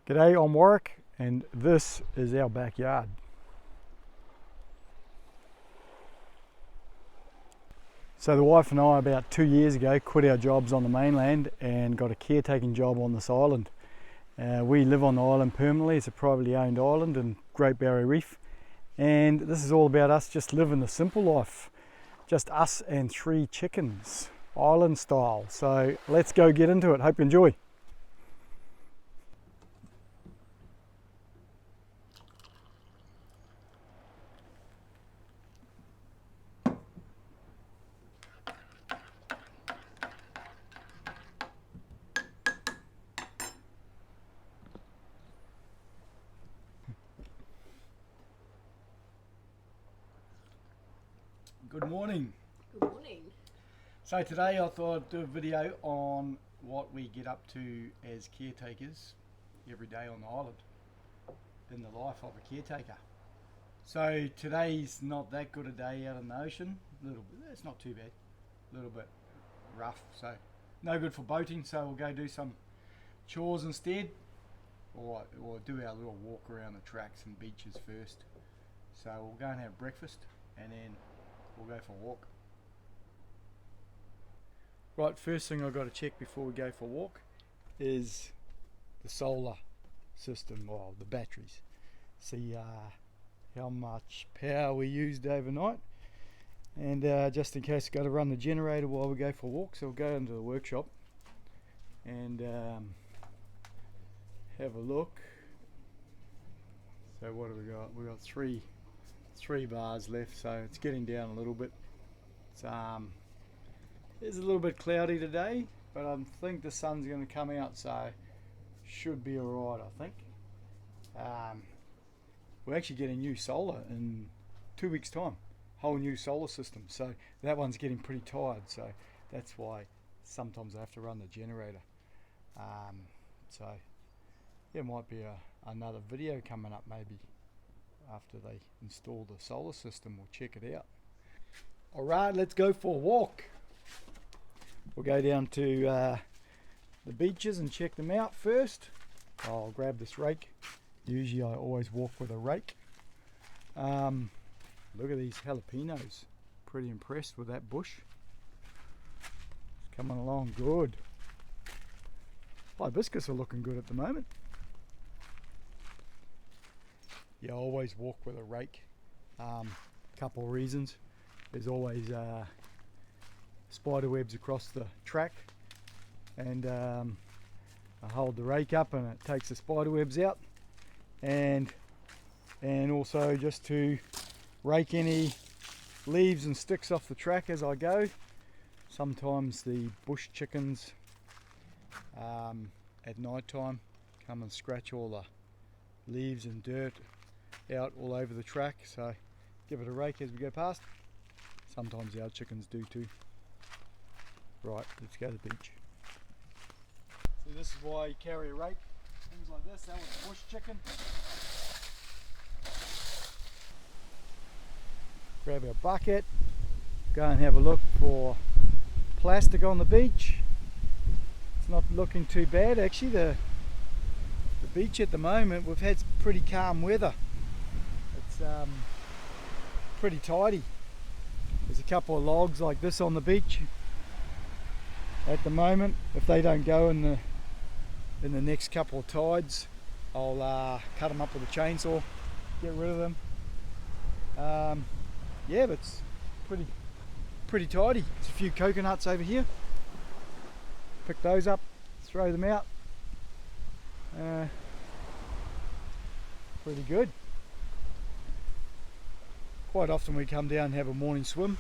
G'day, I'm Warwick and this is our backyard. So the wife and I about 2 years ago quit our jobs on the mainland and got a caretaking job on this island. We live on the island permanently. It's a privately owned island in Great Barrier Reef, and this is all about us just living the simple life. Just us and 3 chickens, island style. So let's go get into it. Hope you enjoy. Good morning. Good morning. So today I thought I'd do a video on what we get up to as caretakers every day on the island in the life of a caretaker. So today's not that good a day out in the ocean. It's not too bad. A little bit rough, so no good for boating. So we'll go do some chores instead, or do our little walk around the tracks and beaches first. So we'll go and have breakfast and then we'll go for a walk. Right, first thing I've got to check before we go for a walk is the solar system, or the batteries. See how much power we used overnight, and just in case I've got to run the generator while we go for a walk, so we'll go into the workshop and have a look. So what have we got? We've got three bars left, so it's getting down a little bit. It's a little bit cloudy today, but I think the sun's going to come out, so should be alright, I think. We're actually getting new solar in 2 weeks time, whole new solar system, so that one's getting pretty tired, so that's why sometimes I have to run the generator. So there might be another video coming up maybe after they install the solar system. We'll check it out. Alright, let's go for a walk. We'll go down to the beaches and check them out first. I'll grab this rake. Usually I always walk with a rake. Look at these jalapenos. Pretty impressed with that bush. It's coming along good. Hibiscus are looking good at the moment. Yeah, I always walk with a rake. Couple of reasons. There's always spider webs across the track, and I hold the rake up and it takes the spider webs out, and also just to rake any leaves and sticks off the track as I go. Sometimes the bush chickens at night time come and scratch all the leaves and dirt out all over the track, so give it a rake as we go past. Sometimes our chickens do too. Right, let's go to the beach. So this is why you carry a rake, things like this. That was a bush chicken. Grab our bucket, go and have a look for plastic on the beach. It's not looking too bad actually. The beach at the moment, we've had pretty calm weather. It's pretty tidy. There's a couple of logs like this on the beach at the moment. If they don't go in the next couple of tides, I'll cut them up with a chainsaw, get rid of them. Yeah, but it's pretty tidy. There's a few coconuts over here. Pick those up, throw them out. Pretty good. Quite often we come down and have a morning swim.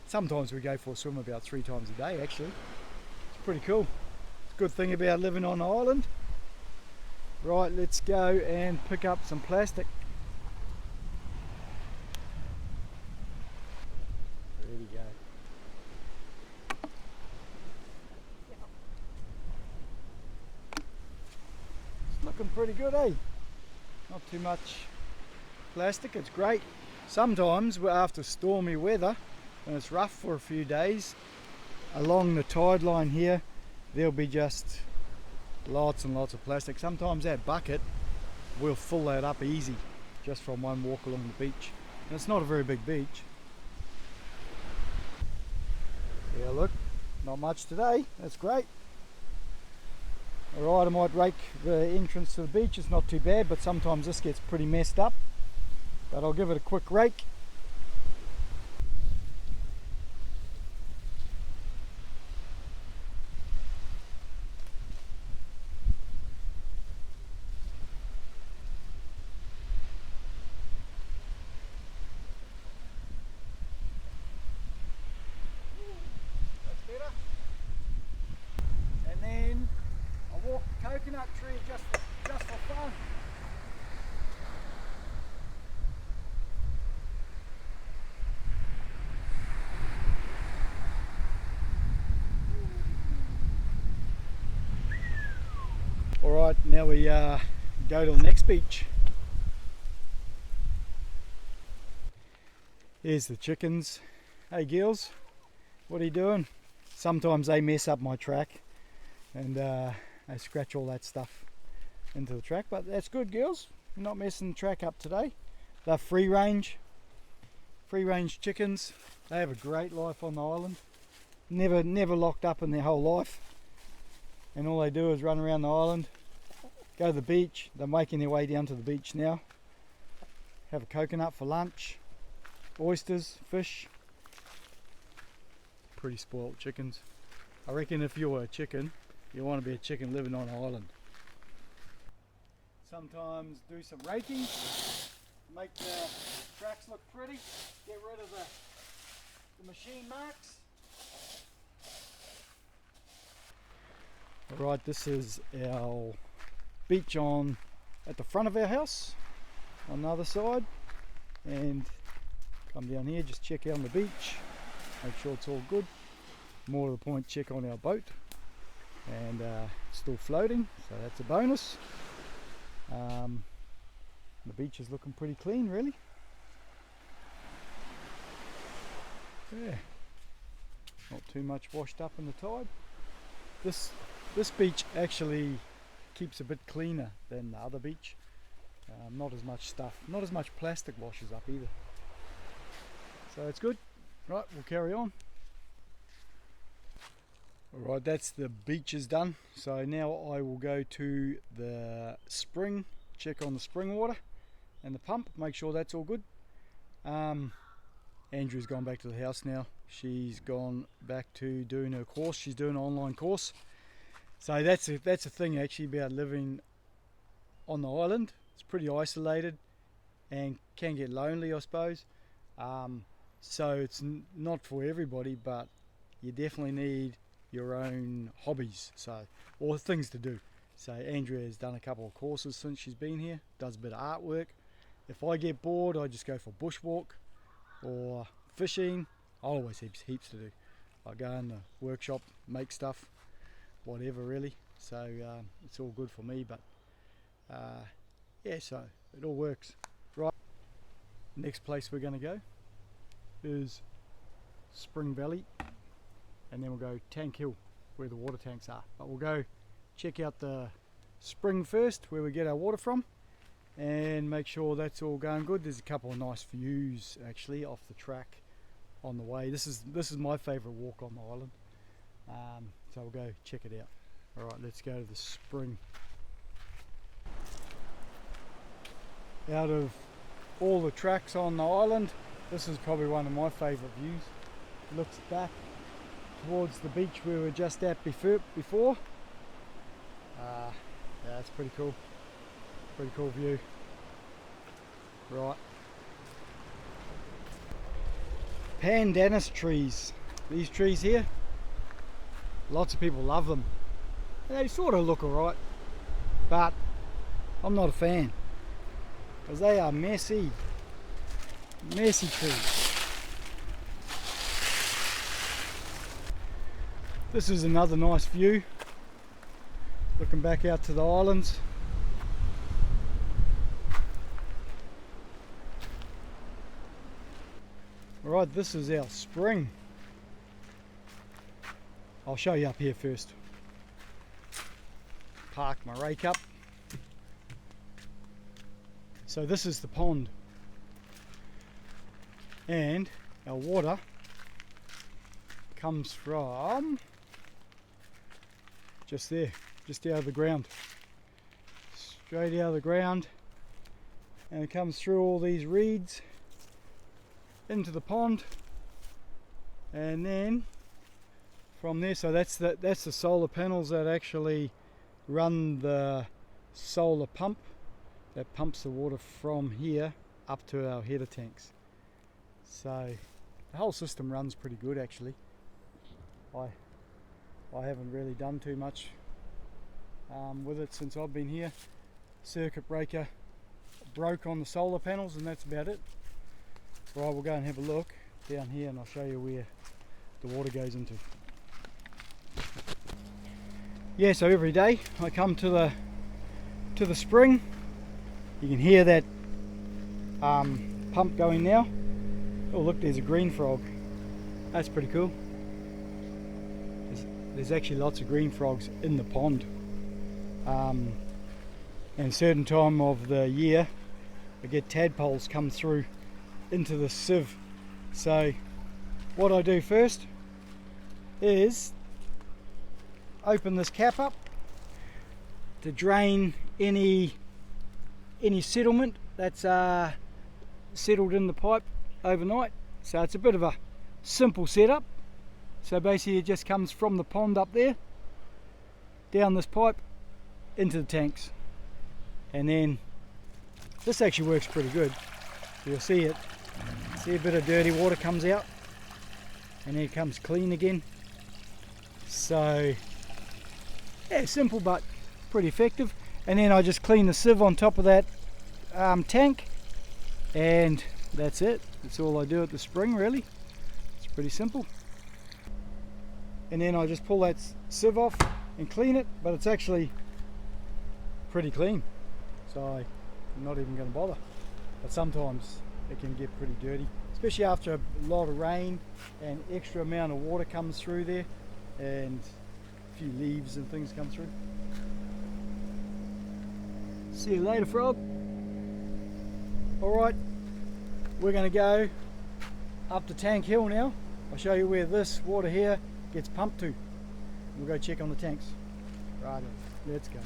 Sometimes we go for a swim about 3 times a day actually. It's pretty cool. It's a good thing about living on an island. Right, let's go and pick up some plastic. There we go. It's looking pretty good, eh? Not too much plastic, it's great. Sometimes after stormy weather, when it's rough for a few days, along the tide line here, there'll be just Lots and lots of plastic. Sometimes that bucket will fill that up easy just from one walk along the beach. And it's not a very big beach. Yeah, look, not much today. That's great. Alright, I might rake the entrance to the beach. It's not too bad, but sometimes this gets pretty messed up. But I'll give it a quick rake. Coconut tree just for fun. Alright, now we go to the next beach. Here's the chickens. Hey girls, what are you doing? Sometimes they mess up my track and they scratch all that stuff into the track, but that's good, girls. You're not messing the track up today. They're free range chickens. They have a great life on the island. Never locked up in their whole life, and all they do is run around the island, go to the beach. They're making their way down to the beach now. Have a coconut for lunch, oysters, fish. Pretty spoiled chickens. I reckon if you're a chicken, you want to be a chicken living on an island. Sometimes do some raking, make the tracks look pretty, get rid of the machine marks. Alright, this is our beach at the front of our house on the other side, and come down here, just check out on the beach, make sure it's all good. More to the point, check on our boat, and still floating, so that's a bonus. The beach is looking pretty clean, really. Yeah, not too much washed up in the tide. This beach actually keeps a bit cleaner than the other beach. Not as much stuff, not as much plastic washes up either, so it's good. Right, we'll carry on. Alright, that's the beaches done. So now I will go to the spring, check on the spring water and the pump, make sure that's all good. Andrew's gone back to the house now. She's gone back to doing her course. She's doing an online course. So that's a thing actually about living on the island. It's pretty isolated and can get lonely, I suppose. So it's not for everybody, but you definitely need your own hobbies, or things to do. So Andrea has done a couple of courses since she's been here, does a bit of artwork. If I get bored, I just go for bushwalk or fishing. I always have heaps to do. I go in the workshop, make stuff, whatever really. So it's all good for me, but yeah, so it all works. Right, next place we're going to go is Spring Valley, and then we'll go Tank Hill where the water tanks are. But we'll go check out the spring first where we get our water from and make sure that's all going good. There's a couple of nice views actually off the track on the way. This is my favourite walk on the island, so we'll go check it out. Alright, let's go to the spring. Out of all the tracks on the island, this is probably one of my favourite views. It looks back towards the beach we were just at before. Yeah, it's pretty cool. Pretty cool view. Right. Pandanus trees. These trees here, lots of people love them. They sort of look alright, but I'm not a fan because they are messy trees. This is another nice view, looking back out to the islands. Alright, this is our spring. I'll show you up here first. park my rake up. So this is the pond, and our water comes from just there, just out of the ground, straight out of the ground, and it comes through all these reeds into the pond, and then from there, so that's the solar panels that actually run the solar pump that pumps the water from here up to our header tanks. So the whole system runs pretty good actually. I haven't really done too much with it since I've been here. Circuit breaker broke on the solar panels and that's about it. Right, we'll go and have a look down here and I'll show you where the water goes into. Yeah, so every day I come to the spring. You can hear that pump going now. Oh look, there's a green frog. That's pretty cool. There's actually lots of green frogs in the pond. And a certain time of the year I get tadpoles come through into the sieve. So what I do first is open this cap up to drain any settlement that's settled in the pipe overnight. So it's a bit of a simple setup. So basically it just comes from the pond up there down this pipe into the tanks, and then this actually works pretty good. You'll see it, see a bit of dirty water comes out and then it comes clean again. So yeah, simple but pretty effective. And then I just clean the sieve on top of that tank, and that's it. That's all I do at the spring really. It's pretty simple. And then I just pull that sieve off and clean it, but it's actually pretty clean, so I'm not even going to bother. But sometimes it can get pretty dirty, especially after a lot of rain and extra amount of water comes through there and a few leaves and things come through. See you later, frog. Alright, we're going to go up to Tank Hill now. I'll show you where this water here gets pumped to. We'll go check on the tanks. Right, let's go.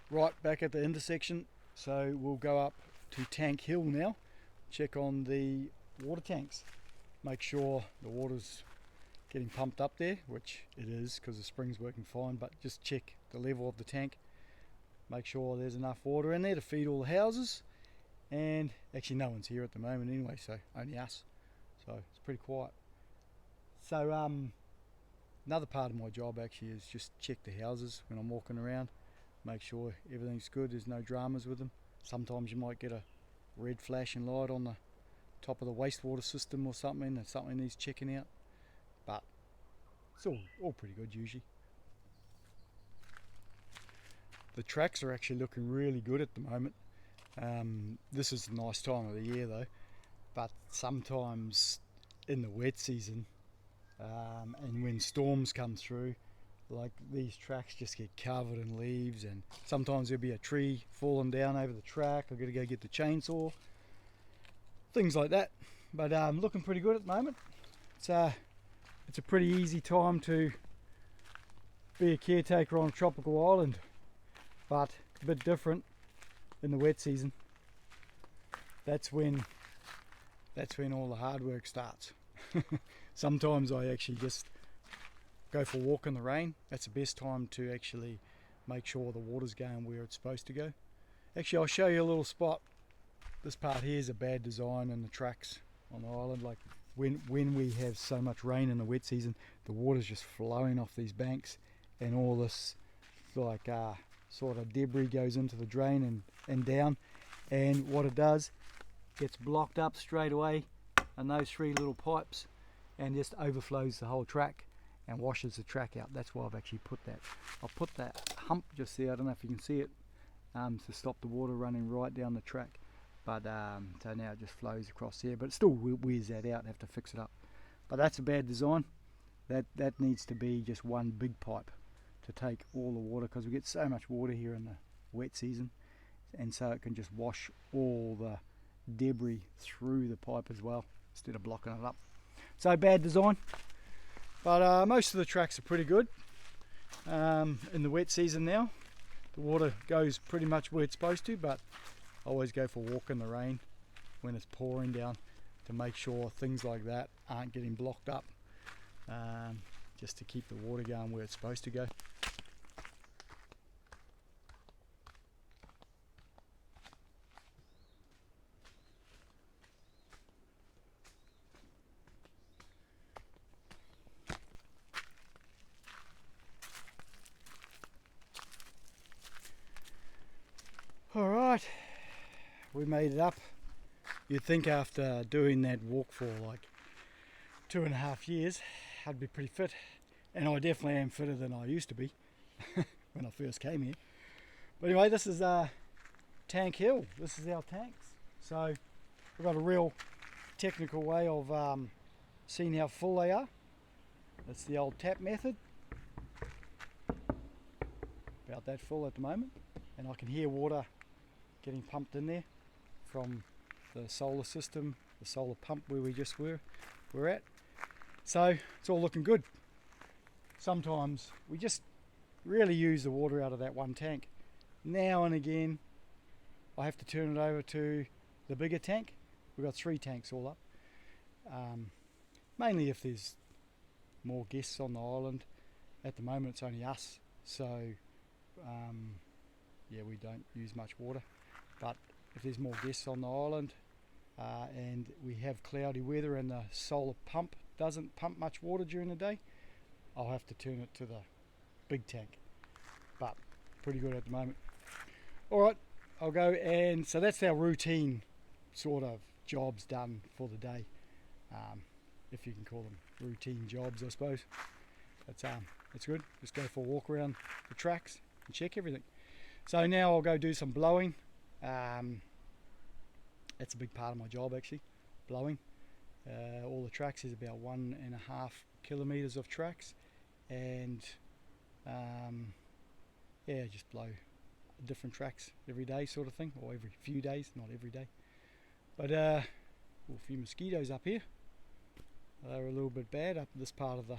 Right, back at the intersection, so we'll go up to Tank Hill now, check on the water tanks, make sure the water's getting pumped up there, which it is because the spring's working fine, but just check the level of the tank, make sure there's enough water in there to feed all the houses. And actually no one's here at the moment anyway, so only us, so it's pretty quiet. So another part of my job actually is just check the houses when I'm walking around, make sure everything's good, there's no dramas with them. Sometimes you might get a red flashing light on the top of the wastewater system or something, and something needs checking out, but it's all pretty good usually. The tracks are actually looking really good at the moment. This is a nice time of the year though, but sometimes in the wet season and when storms come through, like these tracks just get covered in leaves, and sometimes there'll be a tree falling down over the track. I've got to go get the chainsaw, things like that. But looking pretty good at the moment. It's a pretty easy time to be a caretaker on a tropical island, but a bit different in the wet season. That's when all the hard work starts. Sometimes I actually just go for a walk in the rain. That's the best time to actually make sure the water's going where it's supposed to go. Actually, I'll show you a little spot. This part here is a bad design in the tracks on the island. Like when we have so much rain in the wet season, the water's just flowing off these banks, and all this like sort of debris goes into the drain and down, and what it does, gets blocked up straight away in those three little pipes and just overflows the whole track and washes the track out. That's why I've actually put that. I'll put that hump just there, I don't know if you can see it, to stop the water running right down the track. But so now it just flows across there, but it still wears that out, have to fix it up. But that's a bad design. That needs to be just one big pipe. to take all the water, because we get so much water here in the wet season, and so it can just wash all the debris through the pipe as well instead of blocking it up. So bad design, but most of the tracks are pretty good. In the wet season now, the water goes pretty much where it's supposed to, but I always go for a walk in the rain when it's pouring down to make sure things like that aren't getting blocked up, just to keep the water going where it's supposed to go. Alright, we made it up. You'd think after doing that walk for like 2.5 years, I'd be pretty fit. And I definitely am fitter than I used to be when I first came here. But anyway, this is Tank Hill. This is our tanks. So we've got a real technical way of seeing how full they are. That's the old tap method. About that full at the moment. And I can hear water getting pumped in there from the solar system, the solar pump where we just were at. So it's all looking good. Sometimes we just really use the water out of that one tank. Now and again I have to turn it over to the bigger tank. We've got 3 tanks all up. Mainly if there's more guests on the island. At the moment it's only us, so yeah, we don't use much water. But if there's more guests on the island and we have cloudy weather and the solar pump doesn't pump much water during the day, I'll have to turn it to the big tank. But pretty good at the moment. Alright, I'll go, and so that's our routine sort of jobs done for the day. If you can call them routine jobs, I suppose. It's good. Just go for a walk around the tracks and check everything. So now I'll go do some blowing. That's a big part of my job actually, blowing. All the tracks is about 1.5 kilometers of tracks, and yeah, just blow different tracks every day sort of thing, or every few days, not every day. But a few mosquitoes up here. They're a little bit bad up this part of the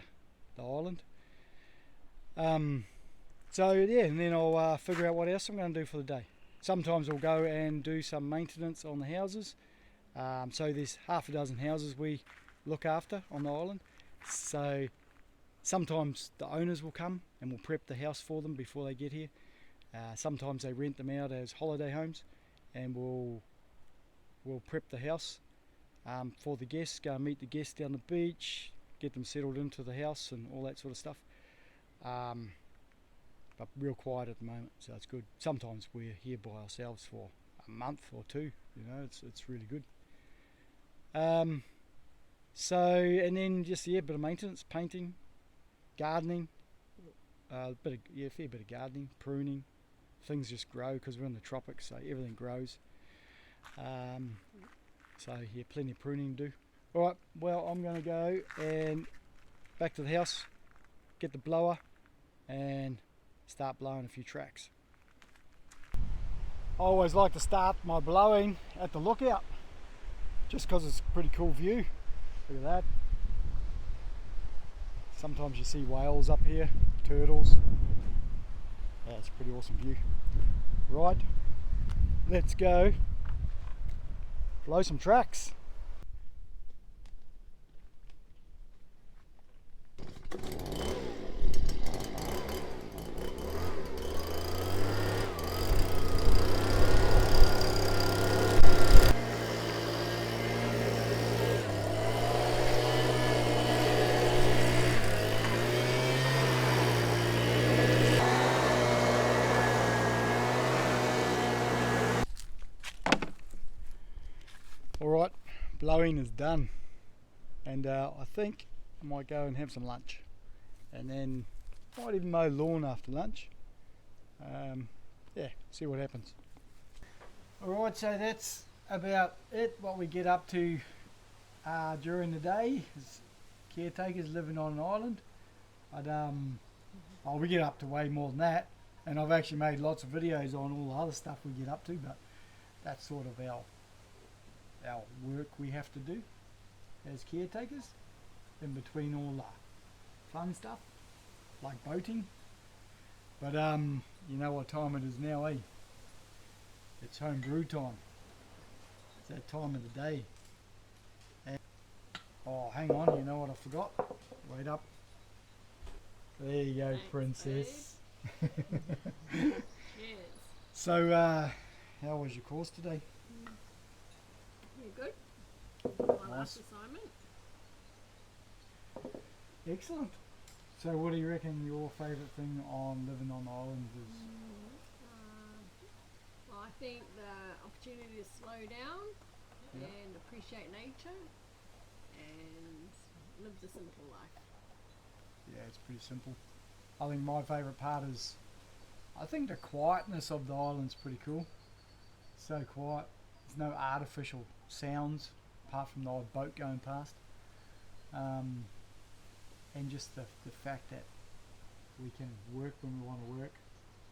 island. So yeah, and then I'll figure out what else I'm going to do for the day. Sometimes I'll go and do some maintenance on the houses. So there's half a dozen houses we look after on the island. So sometimes the owners will come and we'll prep the house for them before they get here. Sometimes they rent them out as holiday homes, and we'll prep the house for the guests, go and meet the guests down the beach, get them settled into the house and all that sort of stuff. But real quiet at the moment, so it's good. Sometimes we're here by ourselves for a month or 2, you know, it's really good. So, and then just a bit of maintenance, painting, gardening, fair bit of gardening, pruning. Things just grow because we're in the tropics, so everything grows. So yeah, plenty of pruning to do. Alright, well, I'm going to go and back to the house, get the blower and start blowing a few tracks. I always like to start my blowing at the lookout, just because it's a pretty cool view. Look at that. Sometimes you see whales up here, turtles. Yeah, it's a pretty awesome view. Right, let's go blow some tracks. Alright, blowing is done, and I think I might go and have some lunch, and then might even mow lawn after lunch. Yeah, see what happens. Alright, so that's about it, what we get up to during the day as caretakers living on an island. But Oh, we get up to way more than that, and I've actually made lots of videos on all the other stuff we get up to, but that's sort of our work we have to do as caretakers in between all the fun stuff like boating. But you know what time it is now, eh? It's home brew time. It's that time of the day. And, oh, hang on, you know what I forgot? Wait up. There you go, Thanks, princess. Cheers. So, how was your course today? You good? My last Nice. assignment. Excellent. So, what do you reckon your favourite thing on living on the island is? Well, I think the opportunity to slow down Yeah. and appreciate nature and live the simple life. Yeah, it's pretty simple. I think my favourite part is, I think the quietness of the island's pretty cool. So quiet. There's no artificial sounds apart from the odd boat going past. And just the fact that we can work when we want to work.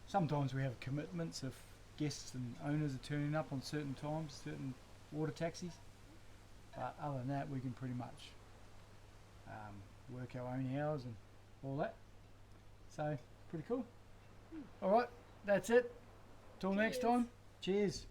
Sometimes we have commitments if guests and owners are turning up on certain times, certain water taxis. But other than that, we can pretty much work our own hours and all that. So, pretty cool. Alright, that's it. Till next Cheers. time. Cheers.